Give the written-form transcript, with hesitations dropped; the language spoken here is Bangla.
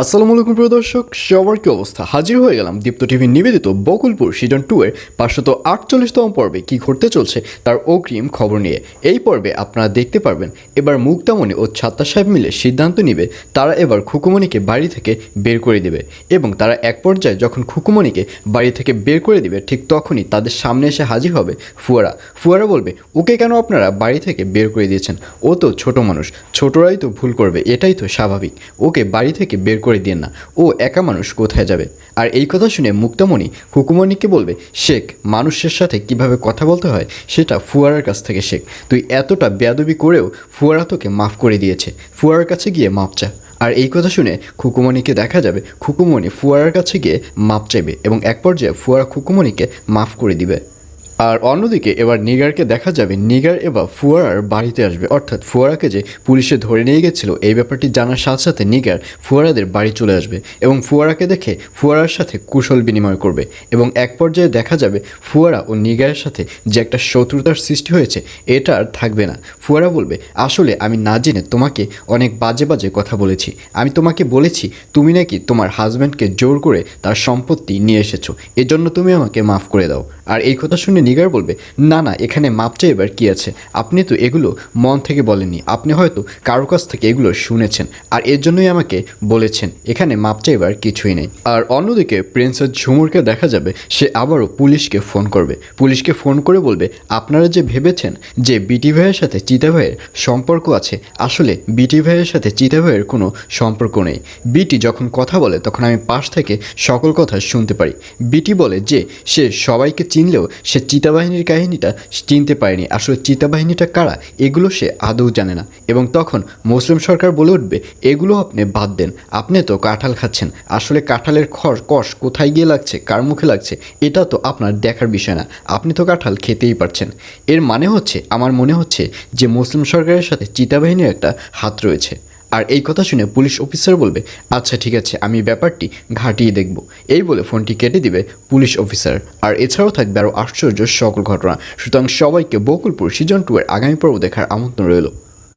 আসসালামু আলাইকুম প্রিয় দর্শক, সবার কি অবস্থা? হাজির হয়ে গেলাম দীপ্ত টিভি নিবেদিত বকুলপুর সিজন 2 এর 548তম পর্বে কি ঘটতে চলছে তার অগ্রিম খবর নিয়ে। এই পর্বে আপনারা দেখতে পারবেন এবার মুক্তামণি ও ছাত্তা সাহেব মিলে সিদ্ধান্ত নিবে তারা এবার খুকুমণিকে বাড়ি থেকে বের করে দিবে, এবং তারা এক পর্যায়ে যখন খুকুমণিকে বাড়ি থেকে বের করে দিবে ঠিক তখনই তাদের সামনে এসে হাজির হবে ফুয়ারা বলবে, ওকে কেন আপনারা বাড়ি থেকে বের করে দিয়েছেন? ও তো ছোট মানুষ, ছোটরাই তো ভুল করবে, এটাই তো স্বাভাবিক, ওকে বাড়ি থেকে বের করে দিন না, ও একা মানুষ কোথায় যাবে? আর এই কথা শুনে মুক্তামণি খুকুমণিকে বলবে, শেখ, মানুষের সাথে কিভাবে কথা বলতে হয় সেটা ফুয়ারার কাছ থেকে শেখ। তুই এতটা বেয়াদবি করেও ফুয়ারা তোকে মাফ করে দিয়েছে, ফুয়ারার কাছে গিয়ে মাপ চা। আর এই কথা শুনে খুকুমণিকে দেখা যাবে খুকুমণি ফুয়ারার কাছে গিয়ে মাপ চাইবে, এবং এক পর্যায়ে ফুয়ারা খুকুমণিকে মাফ করে দিবে। আর অন্যদিকে এবার নিগারকে দেখা যাবে নিগার এবার ফুয়ারার বাড়িতে আসবে, অর্থাৎ ফুয়ারাকে যে পুলিশে ধরে নিয়ে গেছিলো এই ব্যাপারটি জানার সাথে সাথে নিগার ফুয়ারাদের বাড়ি চলে আসবে এবং ফুয়ারাকে দেখে ফুয়ারার সাথে কুশল বিনিময় করবে, এবং এক পর্যায়ে দেখা যাবে ফুয়ারা ও নিগারের সাথে যে একটা শত্রুতার সৃষ্টি হয়েছে এটা আর থাকবে না। ফুয়ারা বলবে, আসলে আমি না জেনে তোমাকে অনেক বাজে বাজে কথা বলেছি, আমি তোমাকে বলেছি তুমি নাকি তোমার হাজব্যান্ডকে জোর করে তার সম্পত্তি নিয়ে এসেছো, এজন্য তুমি আমাকে মাফ করে দাও। আর এই কথা শুনে নিগার বলবে, না না, এখানে মাপ চাইবার কী আছে? আপনি তো এগুলো মন থেকে বলেননি, আপনি হয়তো কারো কাছ থেকে এগুলো শুনেছেন আর এর জন্যই আমাকে বলেছেন, এখানে মাপ চাইবার কিছুই নেই। আর অন্যদিকে প্রিন্সেস ঝুমুরকে দেখা যাবে সে আবারও পুলিশকে ফোন করবে, পুলিশকে ফোন করে বলবে, আপনারা যে ভেবেছেন যে বিটি ভাইয়ের সাথে চিতা ভাইয়ের সম্পর্ক আছে, আসলে বিটি ভাইয়ের সাথে চিতা ভাইয়ের কোনো সম্পর্ক নেই। বিটি যখন কথা বলে তখন আমি পাশ থেকে সকল কথা শুনতে পারি। বিটি বলে যে সে সবাইকে চিনলেও সে চিতাবাহিনীর কাহিনীটা চিনতে পারেনি, আসলে চিতাবাহিনীটা কারা এগুলো সে আদৌ জানে না। এবং তখন মুসলিম সরকার বলে উঠবে, এগুলো আপনি বাদ দেন, আপনি তো কাঁঠাল খাচ্ছেন, আসলে কাঁঠালের কষ কোথায় গিয়ে লাগছে, কার মুখে লাগছে, এটা তো আপনার দেখার বিষয় না, আপনি তো কাঁঠাল খেতেই পারছেন। এর মানে হচ্ছে, আমার মনে হচ্ছে যে মুসলিম সরকারের সাথে চিতাবাহিনীর একটা হাত রয়েছে। আর এই কথা শুনে পুলিশ অফিসার বলবে, আচ্ছা ঠিক আছে, আমি ব্যাপারটি ঘাটিয়ে দেখব। এই বলে ফোনটি কেটে দিবে পুলিশ অফিসার। আর এছাড়াও থাকবে আরও আশ্চর্য সকল ঘটনা। সুতরাং সবাইকে বকুলপুর সিজন 2 এর আগামী পর্ব দেখার আমন্ত্রণ রইল।